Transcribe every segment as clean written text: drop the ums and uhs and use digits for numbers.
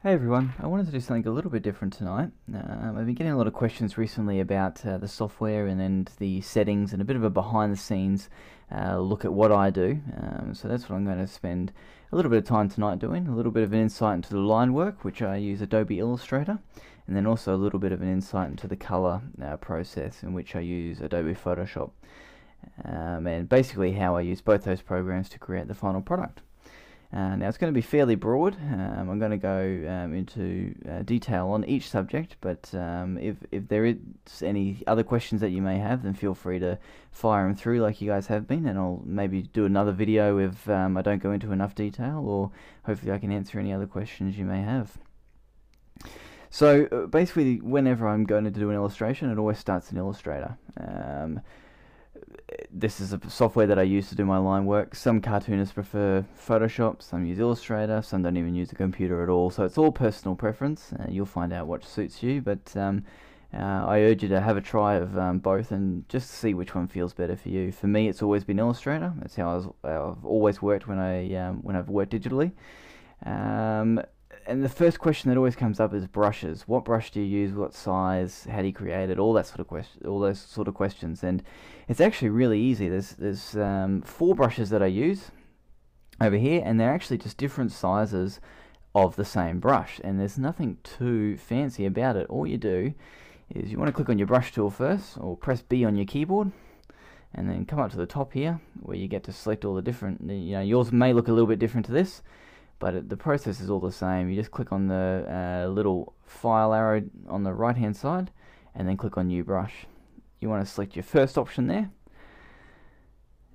Hey everyone, I wanted to do something a little bit different tonight. I've been getting a lot of questions recently about the software and the settings and a bit of a behind the scenes look at what I do. So that's what I'm going to spend a little bit of time tonight doing, a little bit of an insight into the line work, which I use Adobe Illustrator, and then also a little bit of an insight into the color process, in which I use Adobe Photoshop, and basically how I use both those programs to create the final product. Now it's going to be fairly broad. I'm going to go into detail on each subject, but if there is any other questions that you may have, then feel free to fire them through like you guys have been, and I'll maybe do another video if I don't go into enough detail, or hopefully I can answer any other questions you may have. So basically, whenever I'm going to do an illustration, it always starts in Illustrator. This is a software that I use to do my line work. Some cartoonists prefer Photoshop, some use Illustrator, some don't even use a computer at all. So it's all personal preference. You'll find out what suits you, but I urge you to have a try of both and just see which one feels better for you. For me, it's always been Illustrator. That's how I've always worked when I've worked digitally. And the first question that always comes up is brushes. What brush do you use? What size? How do you create it? All that sort of all those sort of questions. And it's actually really easy. There's 4 brushes that I use over here, and they're actually just different sizes of the same brush. And there's nothing too fancy about it. All you do is you want to click on your brush tool first, or press B on your keyboard, and then come up to the top here, where you get to select all the different. Yours may look a little bit different to this, but the process is all the same. You just click on the little file arrow on the right hand side, and then click on New Brush. You want to select your first option there.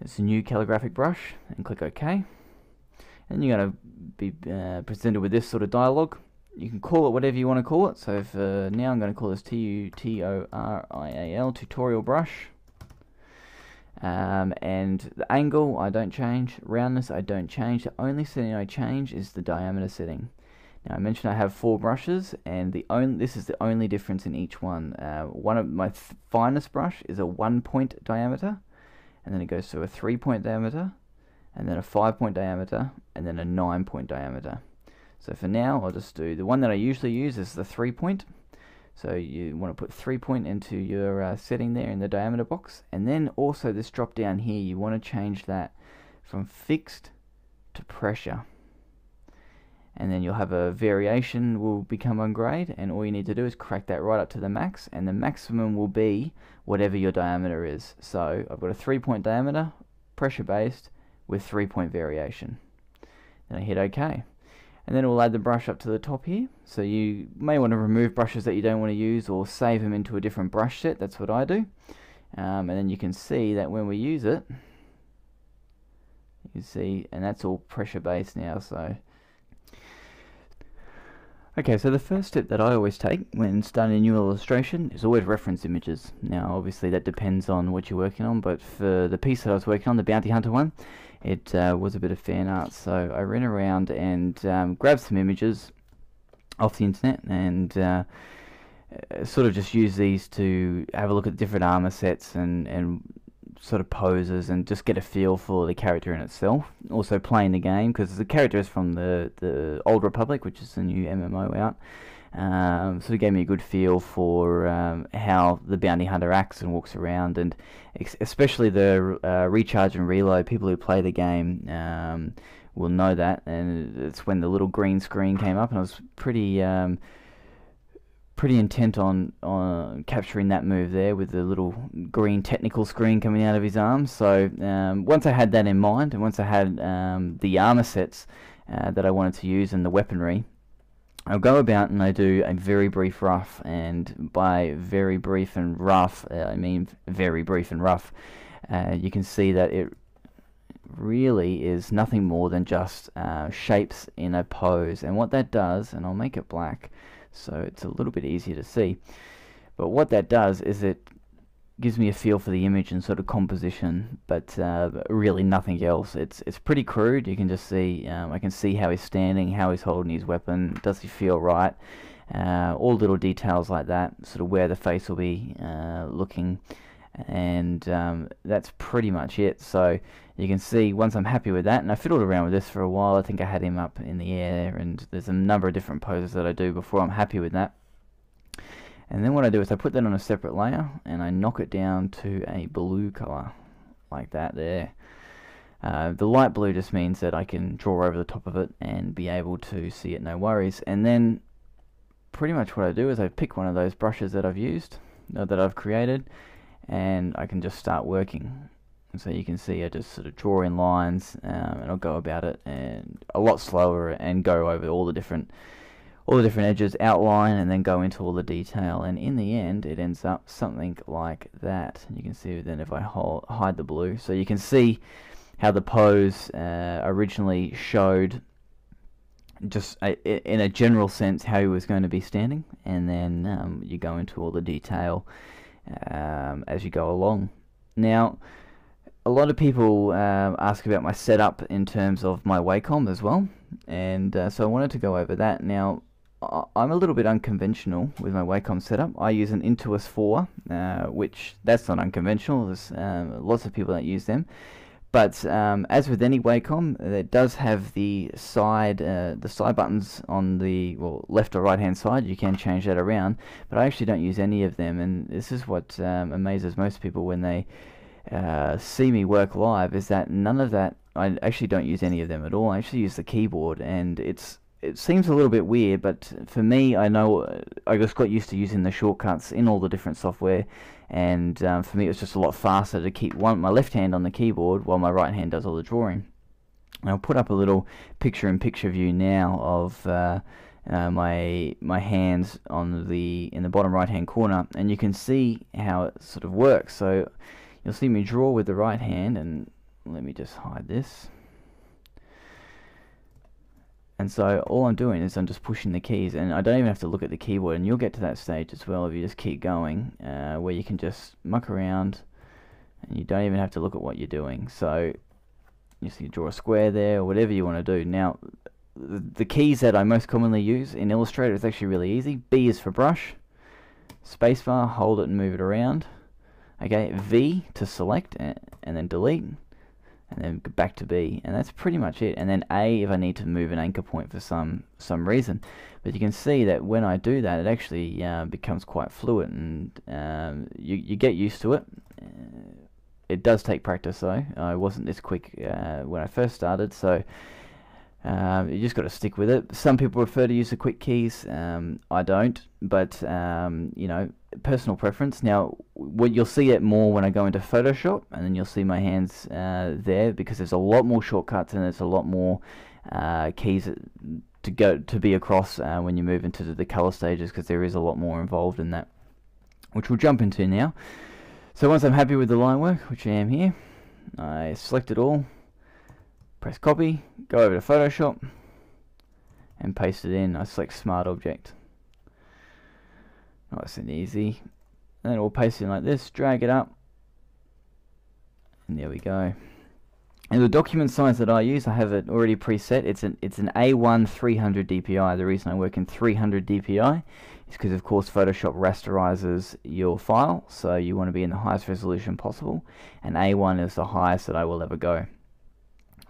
It's a new calligraphic brush, and click OK. And you're going to be presented with this sort of dialogue. You can call it whatever you want to call it. So for now, I'm going to call this TUTORIAL, tutorial brush. And the angle I don't change, roundness I don't change. The only setting I change is the diameter setting. Now I mentioned I have 4 brushes, and this is the only difference in each one. One of my finest brush is a 1-point diameter, and then it goes to a 3-point diameter, and then a 5-point diameter, and then a 9-point diameter. So for now, I'll just do the one that I usually use is the 3-point. So you want to put 3-point into your setting there in the diameter box, and then also this drop down here, you want to change that from fixed to pressure, and then you'll have a variation will become on grade, and all you need to do is crack that right up to the max, and the maximum will be whatever your diameter is. So I've got a 3-point diameter, pressure based, with 3-point variation. Then I hit OK. And then we'll add the brush up to the top here. So you may want to remove brushes that you don't want to use, or save them into a different brush set. That's what I do. And then you can see that when we use it, you can see, and that's all pressure based now. So okay, so the first step that I always take when starting a new illustration is always reference images. Now obviously that depends on what you're working on, but for the piece that I was working on, the Bounty Hunter one, it was a bit of fan art, so I ran around and grabbed some images off the internet, and sort of just use these to have a look at different armor sets and sort of poses, and just get a feel for the character in itself. Also playing the game, because the character is from the Old Republic, which is the new MMO out. So it gave me a good feel for how the bounty hunter acts and walks around, and especially the recharge and reload. People who play the game will know that, and it's when the little green screen came up, and I was pretty intent on capturing that move there with the little green technical screen coming out of his arms. So once I had that in mind, and once I had the armor sets that I wanted to use and the weaponry, I'll go about and I do a very brief rough, and by very brief and rough, I mean very brief and rough. You can see that it really is nothing more than just shapes in a pose, and what that does, and I'll make it black so it's a little bit easier to see, but what that does is it gives me a feel for the image and sort of composition, but really nothing else. It's pretty crude. You can just see, I can see how he's standing, how he's holding his weapon, does he feel right, all little details like that, sort of where the face will be looking, and that's pretty much it. So you can see once I'm happy with that, and I fiddled around with this for a while. I think I had him up in the air, and there's a number of different poses that I do before I'm happy with that. And then what I do is I put that on a separate layer and I knock it down to a blue color like that there. The light blue just means that I can draw over the top of it and be able to see it, no worries. And then pretty much what I do is I pick one of those brushes that I've used, that I've created, and I can just start working. And so you can see I just sort of draw in lines, and I'll go about it and a lot slower and go over all the different edges, outline, and then go into all the detail. And in the end, it ends up something like that. You can see then if I hide the blue, so you can see how the pose originally showed just in a general sense how he was going to be standing, and then you go into all the detail as you go along. Now, a lot of people ask about my setup in terms of my Wacom as well, and so I wanted to go over that. Now, I'm a little bit unconventional with my Wacom setup. I use an Intuos 4, which that's not unconventional. There's lots of people that use them. But as with any Wacom, it does have the side buttons on the left or right hand side. You can change that around, but I actually don't use any of them. And this is what amazes most people when they see me work live, is that none of that. I actually don't use any of them at all. I actually use the keyboard, and it seems a little bit weird, but for me, I know I just got used to using the shortcuts in all the different software, and for me it was just a lot faster to keep my left hand on the keyboard while my right hand does all the drawing. And I'll put up a little picture-in-picture view now of my hands in the bottom right hand corner, and you can see how it sort of works. So you'll see me draw with the right hand, and let me just hide this. And so all I'm doing is I'm just pushing the keys, and I don't even have to look at the keyboard. And you'll get to that stage as well if you just keep going, where you can just muck around and you don't even have to look at what you're doing. So you see, draw a square there, or whatever you want to do. Now, the keys that I most commonly use in Illustrator is actually really easy. B is for brush, spacebar, hold it and move it around. Okay, V to select and then delete, and then back to B, and that's pretty much it. And then A if I need to move an anchor point for some reason. But you can see that when I do that, it actually becomes quite fluid, and you get used to it. It does take practice though. I wasn't this quick when I first started, so you just got to stick with it. Some people prefer to use the quick keys. I don't, but you know, personal preference. Now, what you'll see it more when I go into Photoshop, and then you'll see my hands there, because there's a lot more shortcuts and there's a lot more keys to be across when you move into the color stages, because there is a lot more involved in that, which we'll jump into now. So once I'm happy with the line work, which I am here, I select it all, press copy, go over to Photoshop, and paste it in. I select Smart Object. Nice and easy. And then we'll paste it in like this, drag it up, and there we go. And the document size that I use, I have it already preset. It's an A1 300 DPI. The reason I work in 300 DPI is because, of course, Photoshop rasterizes your file, so you want to be in the highest resolution possible. And A1 is the highest that I will ever go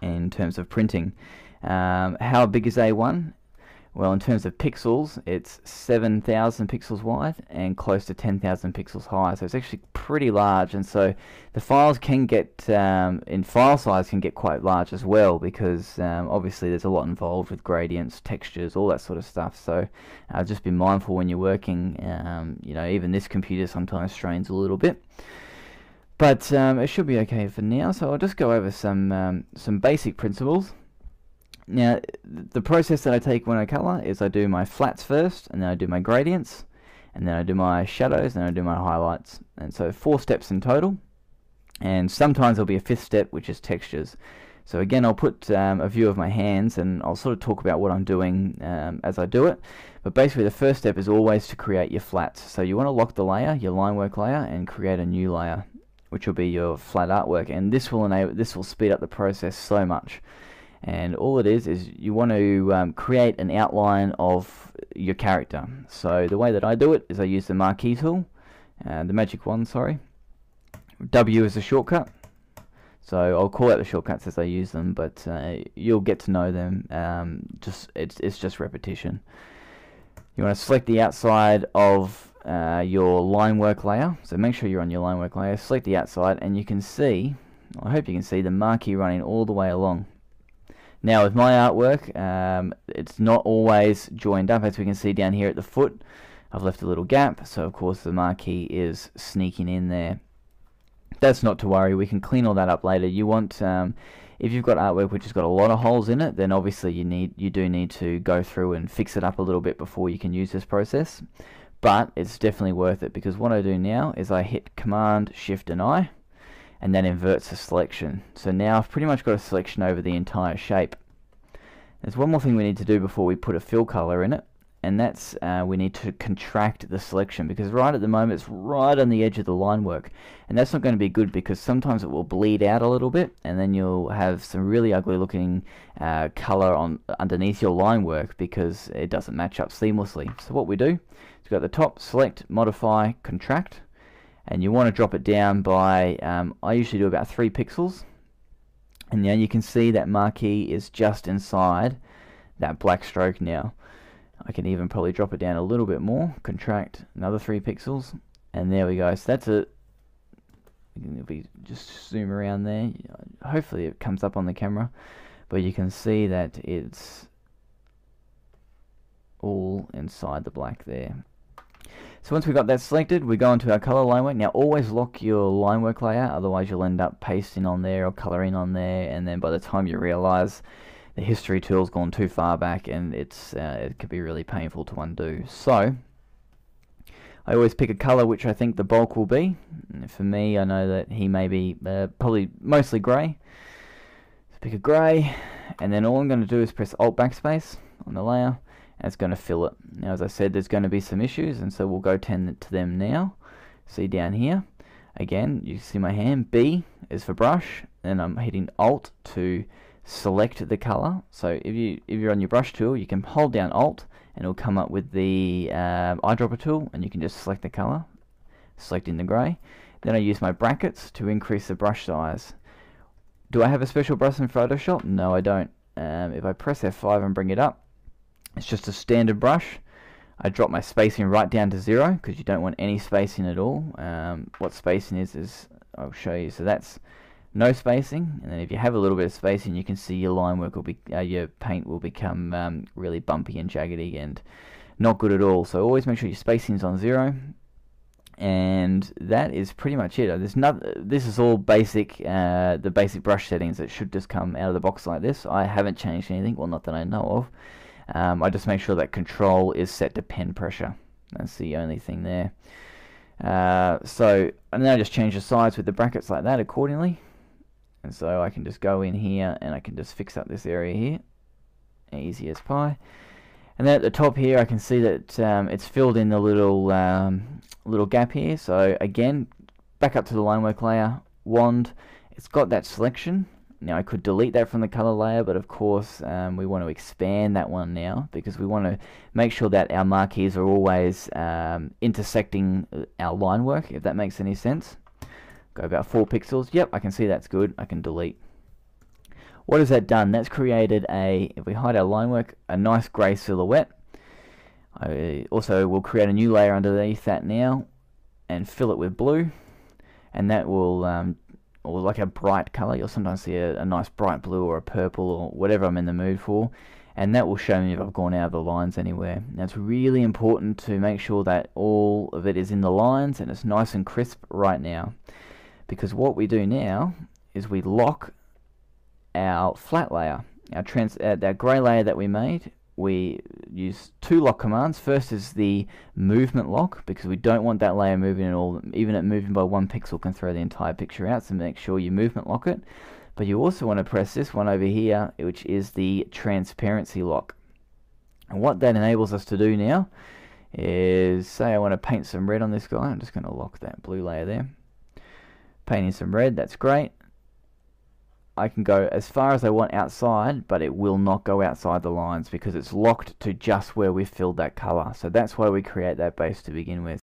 in terms of printing. How big is A1? Well, in terms of pixels, it's 7,000 pixels wide and close to 10,000 pixels high, so it's actually pretty large. And so the files can get, in file size, can get quite large as well, because obviously there's a lot involved with gradients, textures, all that sort of stuff. So just be mindful when you're working. You know, even this computer sometimes strains a little bit. But it should be okay for now, so I'll just go over some basic principles. Now, the process that I take when I color is I do my flats first, and then I do my gradients, and then I do my shadows, and then I do my highlights. And so 4 steps in total, and sometimes there'll be a 5th step, which is textures. So again, I'll put a view of my hands, and I'll sort of talk about what I'm doing as I do it. But basically the first step is always to create your flats. So you want to lock the layer, your line work layer, and create a new layer, which will be your flat artwork. And this will speed up the process so much. And all it is you want to create an outline of your character. So the way that I do it is I use the marquee tool, the magic wand, sorry, W is a shortcut. So I'll call out the shortcuts as I use them, but you'll get to know them. It's just repetition. You want to select the outside of your line work layer. So make sure you're on your line work layer. Select the outside, and you can see, I hope you can see the marquee running all the way along. Now with my artwork, it's not always joined up, as we can see down here at the foot. I've left a little gap, so of course the marquee is sneaking in there. That's not to worry, we can clean all that up later. You want, if you've got artwork which has got a lot of holes in it, then obviously you do need to go through and fix it up a little bit before you can use this process. But it's definitely worth it, because what I do now is I hit Command, Shift and I, and that inverts the selection. So now I've pretty much got a selection over the entire shape. There's one more thing we need to do before we put a fill color in it, and that's we need to contract the selection, because right at the moment it's right on the edge of the line work, and that's not going to be good, because sometimes it will bleed out a little bit and then you'll have some really ugly looking color underneath your line work because it doesn't match up seamlessly. So what we do is go at the top, select, modify, contract, and you want to drop it down by I usually do about 3 pixels, and now you can see that marquee is just inside that black stroke now. I can even probably drop it down a little bit more, contract another 3 pixels, and there we go. So that's it. If we just zoom around there, hopefully it comes up on the camera, but you can see that it's all inside the black there. So once we've got that selected, we go into our color line work. Now always lock your line work layout, otherwise you'll end up pasting on there or coloring on there, and then by the time you realize the history tool's gone too far back, and it could be really painful to undo. So I always pick a color which I think the bulk will be. And for me, I know that he may be probably mostly grey. So pick a grey, and then all I'm going to do is press Alt Backspace on the layer, and it's going to fill it. Now as I said, there's going to be some issues, and so we'll go tend to them now. See down here, again, you see my hand, B is for brush, and I'm hitting Alt to select the color. So if you're on your brush tool, you can hold down Alt and it'll come up with the eyedropper tool, and you can just select the color, selecting the grey. Then I use my brackets to increase the brush size. Do I have a special brush in Photoshop? No, I don't. If I press F5 and bring it up, it's just a standard brush. I drop my spacing right down to 0 because you don't want any spacing at all. What spacing is I'll show you. So that's no spacing, and then if you have a little bit of spacing, you can see your line work will be, your paint will become really bumpy and jaggedy and not good at all. So always make sure your spacing is on 0, and that is pretty much it. This is all basic, the basic brush settings that should just come out of the box like this. I haven't changed anything, well, not that I know of. I just make sure that control is set to pen pressure. That's the only thing there. So and then I just change the size with the brackets like that accordingly. And so I can just go in here and I can just fix up this area here, easy as pie. And then at the top here I can see that it's filled in the little little gap here. So again, back up to the line work layer, wand, it's got that selection. Now I could delete that from the color layer, but of course we want to expand that one now, because we want to make sure that our marquees are always intersecting our line work, if that makes any sense. Go about 4 pixels. Yep, I can see that's good. I can delete. What has that done? That's created if we hide our line work, a nice grey silhouette. I also will create a new layer underneath that now and fill it with blue, and that will, or like a bright color. You'll sometimes see a nice bright blue or a purple or whatever I'm in the mood for, and that will show me if I've gone out of the lines anywhere. Now it's really important to make sure that all of it is in the lines and it's nice and crisp right now. Because what we do now is we lock our flat layer, that grey layer that we made. We use 2 lock commands. First is the movement lock, because we don't want that layer moving at all. Even at moving by 1 pixel can throw the entire picture out, so make sure you movement lock it. But you also want to press this one over here, which is the transparency lock. And what that enables us to do now is, say I want to paint some red on this guy. I'm just going to lock that blue layer there. Painting some red, that's great. I can go as far as I want outside, but it will not go outside the lines because it's locked to just where we filled that color. So that's why we create that base to begin with.